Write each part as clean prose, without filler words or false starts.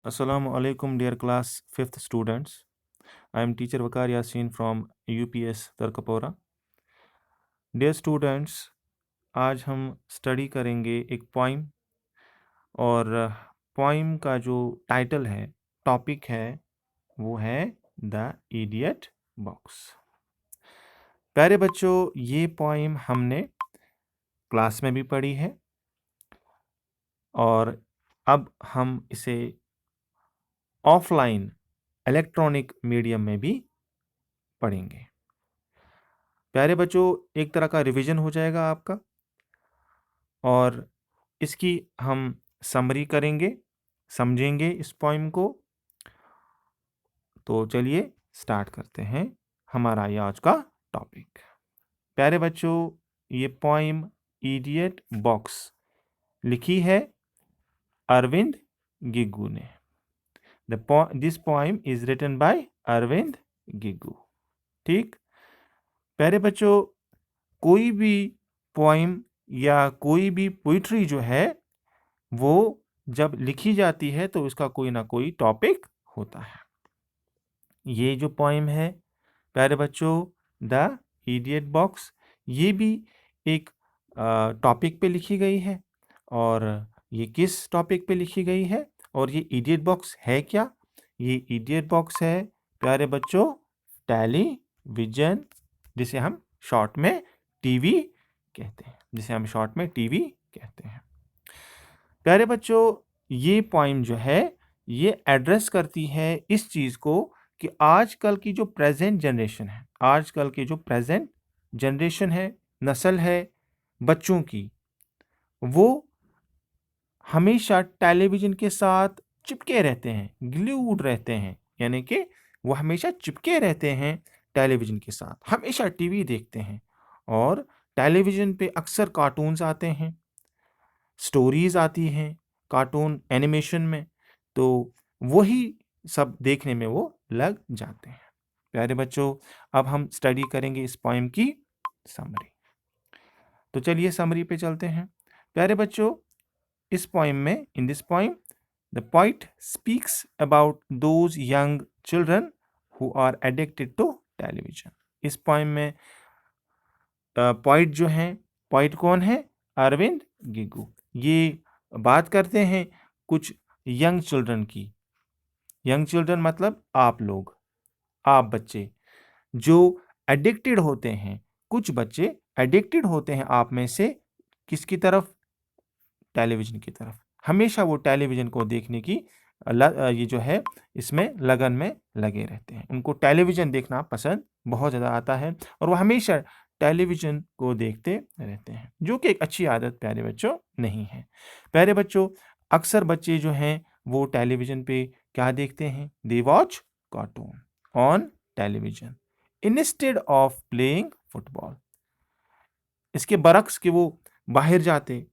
Assalamu alaikum, dear class 5th students. I am teacher Vakar Yasin from UPS Tarkapora. Dear students, आज हम study करेंगे एक poem और poem का जो टाइटल है, टॉपिक है, वो है द इडियट बॉक्स। प्यारे बच्चों, ये पोइम हमने क्लास में भी पढ़ी है और अब हम इसे ऑफलाइन इलेक्ट्रॉनिक मीडियम में भी पढ़ेंगे। प्यारे बच्चों, एक तरह का रिवीजन हो जाएगा आपका और इसकी हम समरी करेंगे, समझेंगे इस पोइम को। तो चलिए स्टार्ट करते हैं हमारा ये आज का टॉपिक। प्यारे बच्चों, ये पोइम इडियट बॉक्स लिखी है अरविंद गिग्गू ने। This poem is written by Arvind Gigoo. ठीक, प्यारे बच्चों, कोई भी पोइम या कोई भी पोइट्री जो है वो जब लिखी जाती है तो इसका कोई ना कोई टॉपिक होता है। ये जो पोइम है प्यारे बच्चों, द इडियट बॉक्स, ये भी एक टॉपिक पे लिखी गई है। और ये किस टॉपिक पे लिखी गई है और ये इडियट बॉक्स है क्या? ये इडियट बॉक्स है प्यारे बच्चों टेलीविजन, जिसे हम शॉर्ट में टीवी कहते हैं। प्यारे बच्चों, ये पोइम जो है ये एड्रेस करती है इस चीज़ को कि आजकल की जो प्रेजेंट जनरेशन है, नस्ल है बच्चों की, वो हमेशा टेलीविज़न के साथ चिपके रहते हैं, ग्लूड रहते हैं, यानी कि वो हमेशा चिपके रहते हैं टेलीविज़न के साथ, हमेशा टीवी देखते हैं और टेलीविज़न पे अक्सर कार्टून्स आते हैं, स्टोरीज़ आती हैं कार्टून एनिमेशन में, तो वही सब देखने में वो लग जाते हैं। प्यारे बच्चों, अब हम स्टडी करेंगे इस पोइम की समरी। तो चलिए समरी पे चलते हैं। प्यारे बच्चों, इस पोइम में, in this poem, the poet speaks about those young children who are addicted to television. इस पोइम में पोइट जो हैं, पोइट कौन है? अरविंद गिग्गू। ये बात करते हैं कुछ यंग चिल्ड्रन की। यंग चिल्ड्रन मतलब आप लोग, आप बच्चे जो एडिक्टेड होते हैं। कुछ बच्चे एडिक्टेड होते हैं आप में से, किसकी तरफ? टेलीविजन की तरफ। हमेशा वो टेलीविजन को देखने की ये जो है इसमें लगन में लगे रहते हैं। उनको टेलीविजन देखना पसंद बहुत ज़्यादा आता है और वो हमेशा टेलीविजन को देखते रहते हैं, जो कि एक अच्छी आदत प्यारे बच्चों नहीं है। प्यारे बच्चों, अक्सर बच्चे जो हैं वो टेलीविजन पे क्या देखते हैं? They watch cartoon on television instead of playing football. इसके बरक्स कि वो बाहर जाते,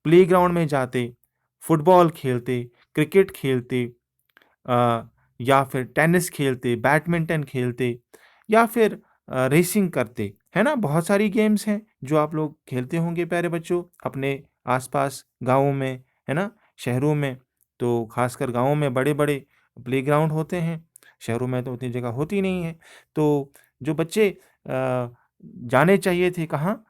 प्लेग्राउंड में जाते, फुटबॉल खेलते, क्रिकेट खेलते, या फिर टेनिस खेलते, बैडमिंटन खेलते, या फिर रेसिंग करते, है ना? बहुत सारी गेम्स हैं जो आप लोग खेलते होंगे प्यारे बच्चों अपने आसपास गाँवों में, है ना? शहरों में तो खासकर गाँवों में बड़े-बड़े प्लेग्राउंड होते हैं, शहरों में तो उतनी जगह होती नहीं है। तो जो बच्चे जाने चाहिए थे कहाँ?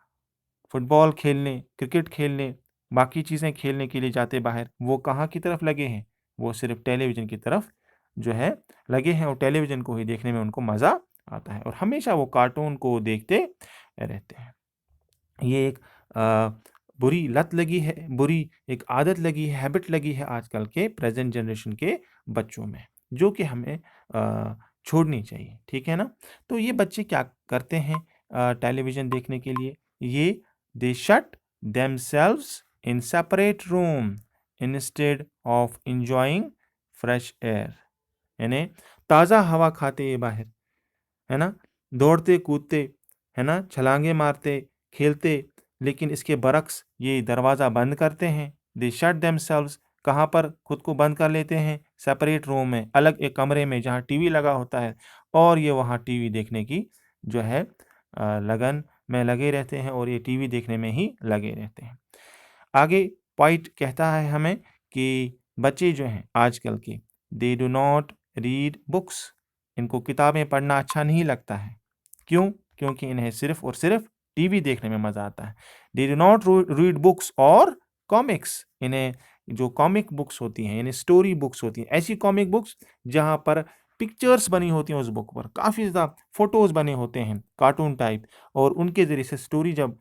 फुटबॉल खेलने, क्रिकेट खेलने, बाकी चीज़ें खेलने के लिए जाते बाहर, वो कहाँ की तरफ लगे हैं? वो सिर्फ़ टेलीविज़न की तरफ जो है लगे हैं और टेलीविज़न को ही देखने में उनको मज़ा आता है और हमेशा वो कार्टून को देखते रहते हैं। ये एक बुरी लत लगी है, बुरी एक आदत लगी है, हैबिट लगी है आजकल के प्रेज़ेंट जनरेशन के बच्चों में, जो कि हमें छोड़नी चाहिए, ठीक है ना? तो ये बच्चे क्या करते हैं टेलीविज़न देखने के लिए? ये they shut themselves in separate room instead of enjoying fresh air। यानी ताज़ा हवा खाते ये बाहर, है ना? दौड़ते कूदते, है ना? छलांगे मारते, खेलते, लेकिन इसके बरक्स ये दरवाज़ा बंद करते हैं। they shut themselves, कहाँ पर खुद को बंद कर लेते हैं? सेपरेट रूम में, अलग एक कमरे में जहाँ टीवी लगा होता है और ये वहाँ टीवी देखने की जो है लगन में लगे रहते हैं और ये टीवी देखने में ही लगे रहते हैं। आगे पॉइंट कहता है हमें कि बच्चे जो हैं आजकल के, they do not read books, इनको किताबें पढ़ना अच्छा नहीं लगता है। क्यों? क्योंकि इन्हें सिर्फ और सिर्फ टीवी देखने में मजा आता है। They do not read books और कॉमिक्स, इन्हें जो कॉमिक बुक्स होती हैं यानी स्टोरी बुक्स होती हैं, ऐसी कॉमिक बुक्स जहां पर पिक्चर्स बनी होती हैं, उस बुक पर काफ़ी ज़्यादा फोटोज़ बने होते हैं कार्टून टाइप, और उनके ज़रिए से स्टोरी जब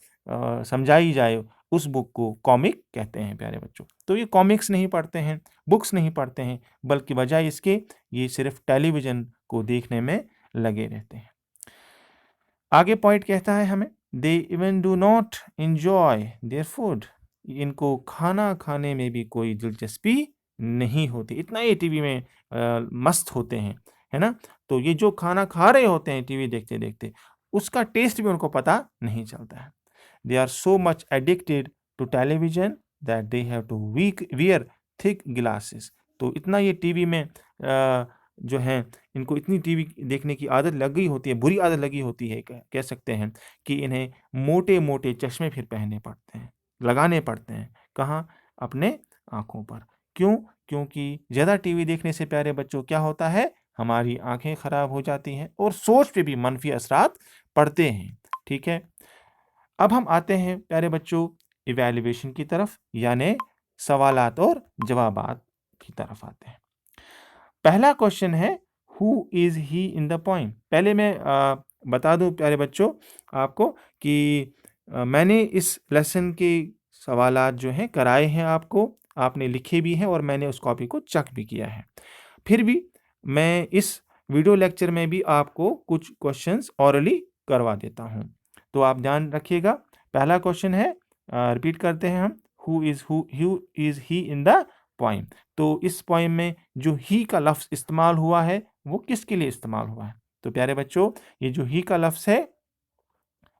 समझाई जाए, उस बुक को कॉमिक कहते हैं प्यारे बच्चों। तो ये कॉमिक्स नहीं पढ़ते हैं, बुक्स नहीं पढ़ते हैं, बल्कि बजाय इसके ये सिर्फ टेलीविज़न को देखने में लगे रहते हैं। आगे पॉइंट कहता है हमें, they even do not enjoy their food, इनको खाना खाने में भी कोई दिलचस्पी नहीं होती, इतना ये टीवी में मस्त होते हैं, है ना। तो ये जो खाना खा रहे होते हैं टीवी देखते देखते, उसका टेस्ट भी उनको पता नहीं चलता है। They are so much addicted to television that they have to wear thick glasses, तो इतना ये टीवी में जो है इनको इतनी टीवी देखने की आदत लग गई होती है, बुरी आदत लगी होती है, कह सकते हैं कि इन्हें मोटे मोटे चश्मे फिर पहनने पड़ते हैं, लगाने पड़ते हैं। कहाँ? अपने आँखों पर। क्यों? क्योंकि ज़्यादा टीवी देखने से प्यारे बच्चों क्या होता है, हमारी आँखें खराब हो जाती हैं और सोच पे भी मनफी असरात पड़ते हैं। ठीक है? अब हम आते हैं प्यारे बच्चों इवैल्यूएशन की तरफ, यानी सवालात और जवाबात की तरफ आते हैं। पहला क्वेश्चन है, who is he in the poem. पहले मैं बता दूं प्यारे बच्चों आपको कि मैंने इस लेसन के सवालात जो हैं कराए हैं आपको, आपने लिखे भी हैं और मैंने उस कॉपी को चेक भी किया है। फिर भी मैं इस वीडियो लेक्चर में भी आपको कुछ क्वेश्चंस ऑरली करवा देता हूं, तो आप ध्यान रखिएगा। पहला क्वेश्चन है, रिपीट करते हैं हम, who is he in the poem. तो इस पोएम में जो ही का लफ्ज़ इस्तेमाल हुआ है वो किसके लिए इस्तेमाल हुआ है? तो प्यारे बच्चों, ये जो ही का लफ्ज़ है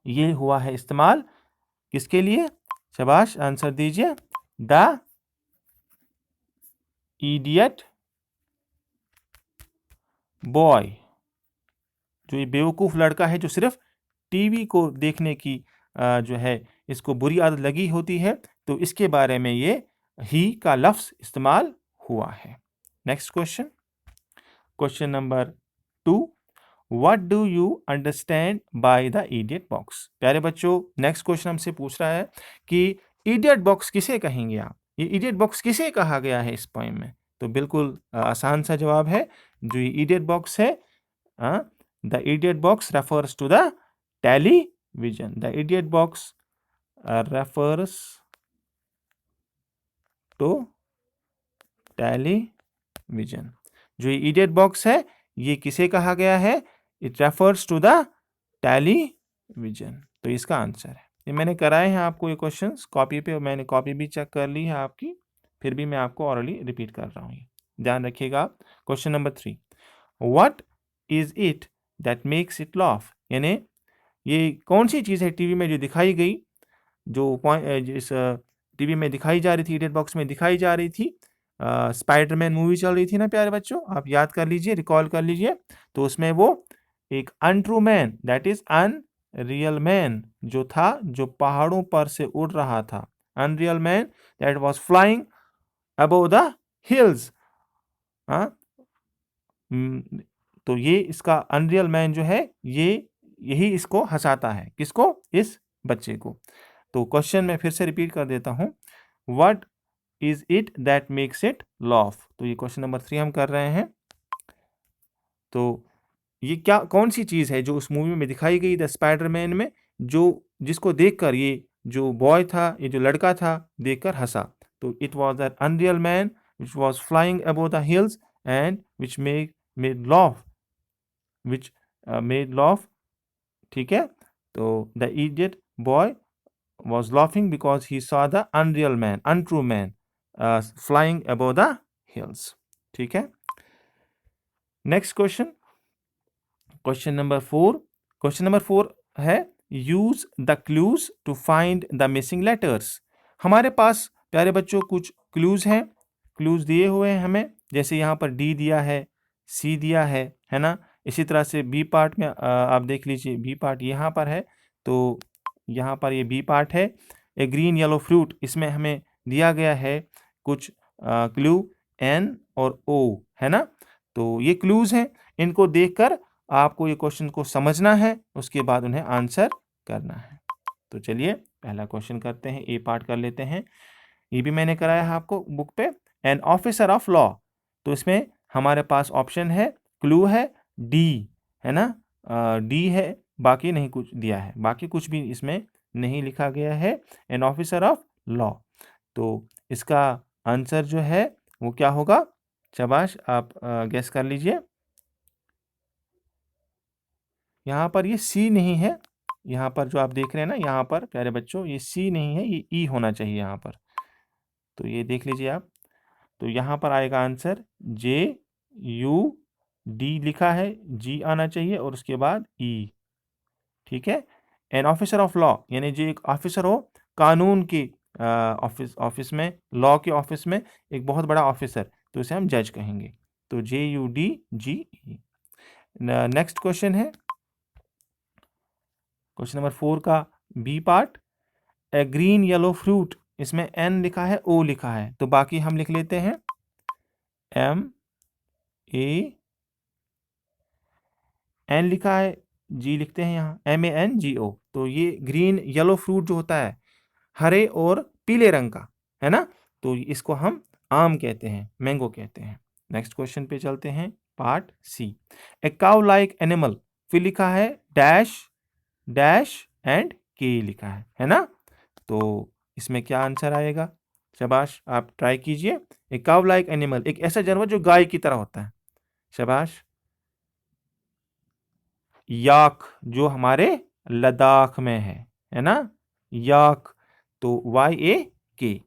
ये हुआ है इस्तेमाल किसके लिए? शाबाश, आंसर दीजिए। द इडियट बॉय, जो ये बेवकूफ़ लड़का है जो सिर्फ टीवी को देखने की जो है इसको बुरी आदत लगी होती है, तो इसके बारे में ये ही का लफ्ज़ इस्तेमाल हुआ है। Next question, question number 2, what do you understand by the idiot box. प्यारे बच्चों, नेक्स्ट क्वेश्चन हमसे पूछ रहा है कि इडियट बॉक्स किसे कहेंगे आप, ये इडियट बॉक्स किसे कहा गया है इस पोएम में। तो बिल्कुल आसान सा जवाब है, जो ये इडियट बॉक्स है, the idiot box refers to the television. The idiot box refers to television. जो ये इडियट बॉक्स है ये किसे कहा गया है? It refers to the television. तो इसका आंसर है, ये मैंने कराए हैं आपको ये क्वेश्चंस कॉपी पे, और मैंने कॉपी भी चेक कर ली है आपकी, फिर भी मैं आपको ऑरली रिपीट कर रहा हूँ, ध्यान रखिएगा। Question number 3, what is it that makes it laugh, यानी ये कौन सी चीज़ है टीवी में जो दिखाई गई, जो जिस टीवी में दिखाई जा रही थी, इडियट बॉक्स में दिखाई जा रही थी, स्पाइडरमैन मूवी चल रही थी ना प्यारे बच्चों, आप याद कर लीजिए, रिकॉल कर लीजिए। तो उसमें वो एक untrue man, that is unreal man जो था, जो पहाड़ों पर से उड़ रहा था, unreal man that was flying above the hills. हाँ, तो ये इसका अनरियल मैन जो है, ये यही इसको हंसाता है, किसको? इस बच्चे को। तो क्वेश्चन मैं फिर से रिपीट कर देता हूं, what is it that makes it laugh. तो ये क्वेश्चन नंबर 3 हम कर रहे हैं। तो ये क्या, कौन सी चीज है जो उस मूवी में दिखाई गई द स्पाइडरमैन में, जो जिसको देखकर ये जो बॉय था, ये जो लड़का था, देखकर हंसा। तो it was an unreal man which was flying above the hills and which made laugh, which made laugh. ठीक है, तो the idiot boy was laughing because he saw the unreal man, untrue man, flying above the hills. ठीक है, next question, question number 4। Question number 4 है, use the clues to find the missing letters. हमारे पास प्यारे बच्चों कुछ clues हैं, clues दिए हुए हैं हमें, जैसे यहाँ पर डी दिया है, सी दिया है ना। इसी तरह से बी पार्ट में आप देख लीजिए, बी पार्ट यहाँ पर है, तो यहाँ पर ये बी पार्ट है, ए ग्रीन येलो फ्रूट, इसमें हमें दिया गया है कुछ क्लू, एन और ओ, है ना। तो ये क्लूज हैं, इनको देखकर आपको ये क्वेश्चन को समझना है, उसके बाद उन्हें आंसर करना है। तो चलिए पहला क्वेश्चन करते हैं, ए पार्ट कर लेते हैं। ये भी मैंने कराया है आपको बुक पे। एन ऑफिसर ऑफ लॉ, तो इसमें हमारे पास ऑप्शन है, क्लू है डी, है ना, डी है, बाकी नहीं कुछ दिया है, बाकी कुछ भी इसमें नहीं लिखा गया है। एन ऑफिसर ऑफ लॉ, तो इसका आंसर जो है वो क्या होगा? शाबाश, आप गेस कर लीजिए। यहाँ पर ये सी नहीं है, यहाँ पर जो आप देख रहे हैं ना, यहाँ पर प्यारे बच्चों ये सी नहीं है, ये ई होना चाहिए यहाँ पर। तो ये देख लीजिए आप, तो यहाँ पर आएगा आंसर जे यू डी लिखा है, जी आना चाहिए और उसके बाद ई। ठीक है। एन ऑफिसर ऑफ लॉ यानी जो एक ऑफिसर हो कानून के ऑफिस में, लॉ के ऑफिस में एक बहुत बड़ा ऑफिसर, तो इसे हम जज कहेंगे। तो जे यू डी जी ई। नेक्स्ट क्वेश्चन है क्वेश्चन नंबर 4 का बी पार्ट। ए ग्रीन येलो फ्रूट, इसमें एन लिखा है, ओ लिखा है, तो बाकी हम लिख लेते हैं एम ए एन लिखा है, जी लिखते हैं यहाँ MANGO। तो ये ग्रीन येलो फ्रूट जो होता है हरे और पीले रंग का, है ना, तो इसको हम आम कहते हैं, मैंगो कहते हैं। नेक्स्ट क्वेश्चन पे चलते हैं, part C. A cow like animal, फिर लिखा है डैश डैश एंड के लिखा है ना। तो इसमें क्या आंसर आएगा? शाबाश, आप ट्राई कीजिए। ए काउ लाइक एनिमल, एक ऐसा जानवर जो गाय की तरह होता है। शाबाश। याक, जो हमारे लद्दाख में है ना, याक, तो YAK।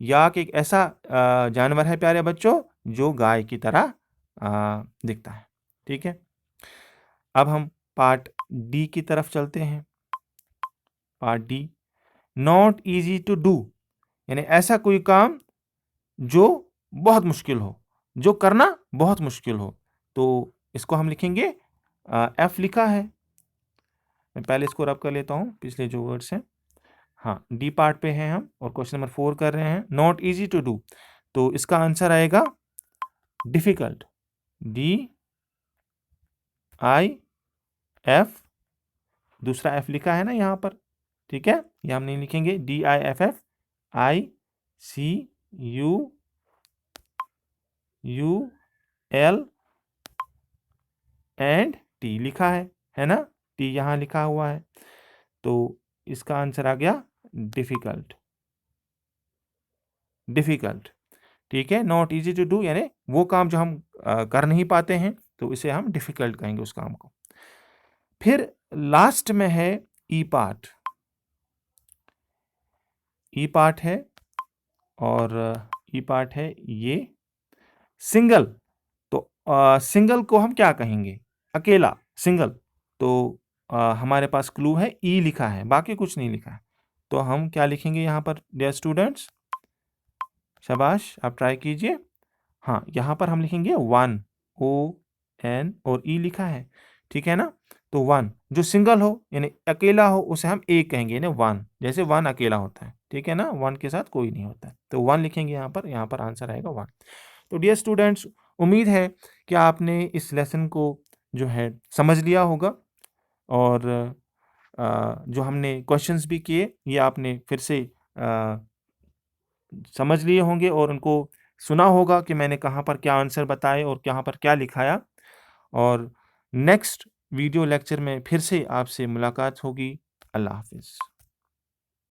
याक एक ऐसा जानवर है प्यारे बच्चों जो गाय की तरह दिखता है। ठीक है। अब हम पार्ट डी की तरफ चलते हैं। Part D, not easy to do, यानी ऐसा कोई काम जो बहुत मुश्किल हो, जो करना बहुत मुश्किल हो, तो इसको हम लिखेंगे F लिखा है। मैं पहले इसको रब कर लेता हूँ, पिछले जो वर्ड्स हैं। हाँ, डी पार्ट पे हैं हम और क्वेश्चन नंबर 4 कर रहे हैं, नॉट इजी टू डू, तो इसका आंसर आएगा डिफिकल्ट, DIF, दूसरा F लिखा है ना यहाँ पर। ठीक है, ये हम नहीं लिखेंगे, DIFF, ICUUL एंड T लिखा है ना, T यहाँ लिखा हुआ है, तो इसका आंसर आ गया डिफिकल्ट, डिफिकल्ट। ठीक है, नॉट इजी टू डू यानी वो काम जो हम कर नहीं पाते हैं, तो इसे हम डिफिकल्ट कहेंगे उस काम को। फिर लास्ट में है ई पार्ट। ई पार्ट है और ई पार्ट है ये सिंगल, तो सिंगल को हम क्या कहेंगे? अकेला, सिंगल। तो हमारे पास क्लू है ई लिखा है, बाकी कुछ नहीं लिखा है, तो हम क्या लिखेंगे यहाँ पर डियर स्टूडेंट्स? शाबाश, आप ट्राई कीजिए। हाँ, यहाँ पर हम लिखेंगे वन, ON और ई लिखा है। ठीक है ना, तो वन जो सिंगल हो यानी अकेला हो उसे हम एक कहेंगे, यानी वन, जैसे वन अकेला होता है। ठीक है ना, वन के साथ कोई नहीं होता है, तो वन लिखेंगे यहाँ पर आंसर आएगा वन। तो डियर स्टूडेंट्स, उम्मीद है कि आपने इस लेसन को जो है समझ लिया होगा और जो हमने क्वेश्चंस भी किए ये आपने फिर से समझ लिए होंगे और उनको सुना होगा कि मैंने कहाँ पर क्या आंसर बताए और कहाँ पर क्या लिखाया। और नेक्स्ट वीडियो लेक्चर में फिर से आपसे मुलाकात होगी। अल्लाह हाफिज़।